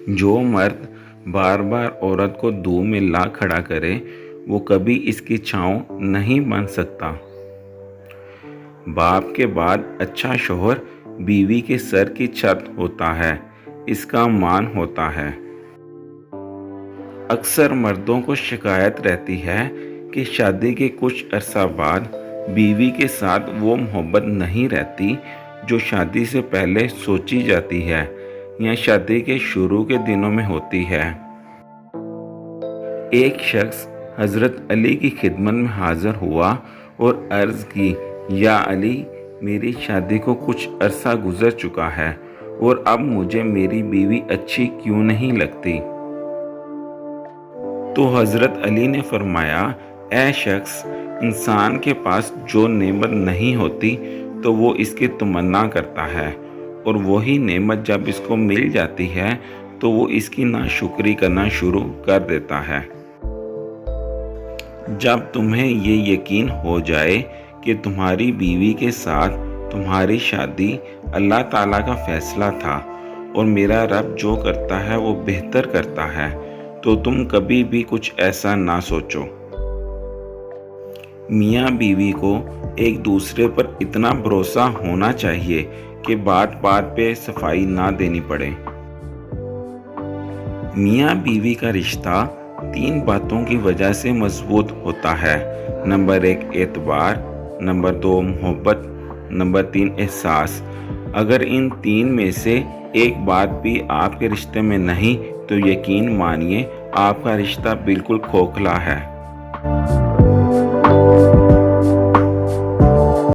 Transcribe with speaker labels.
Speaker 1: جو مرد بار بار عورت کو دو میں لا کھڑا کرے وہ کبھی اس کی چھاؤں نہیں بن سکتا۔ باپ کے بعد اچھا شوہر بیوی کے سر کی چھت ہوتا ہے، اس کا مان ہوتا ہے۔ اکثر مردوں کو شکایت رہتی ہے کہ شادی کے کچھ عرصہ بعد بیوی کے ساتھ وہ محبت نہیں رہتی جو شادی سے پہلے سوچی جاتی ہے یا شادی کے شروع کے دنوں میں ہوتی ہے۔ ایک شخص حضرت علی کی خدمت میں حاضر ہوا اور عرض کی، یا علی، میری شادی کو کچھ عرصہ گزر چکا ہے اور اب مجھے میری بیوی اچھی کیوں نہیں لگتی؟ تو حضرت علی نے فرمایا، اے شخص، انسان کے پاس جو نعمت نہیں ہوتی تو وہ اس کی تمنا کرتا ہے، اور وہی نعمت جب اس کو مل جاتی ہے تو وہ اس کی ناشکری کرنا شروع کر دیتا ہے۔ جب تمہیں یہ یقین ہو جائے کہ تمہاری بیوی کے ساتھ تمہاری شادی اللہ تعالیٰ کا فیصلہ تھا اور میرا رب جو کرتا ہے وہ بہتر کرتا ہے، تو تم کبھی بھی کچھ ایسا نہ سوچو۔ میاں بیوی کو ایک دوسرے پر اتنا بھروسہ ہونا چاہیے کہ بات بات پہ صفائی نہ دینی پڑے۔ میاں بیوی کا رشتہ 3 باتوں کی وجہ سے مضبوط ہوتا ہے۔ نمبر 1 اعتبار، نمبر 2 محبت، نمبر 3 احساس۔ اگر ان 3 میں سے ایک بات بھی آپ کے رشتے میں نہیں تو یقین مانیے آپ کا رشتہ بالکل کھوکھلا ہے۔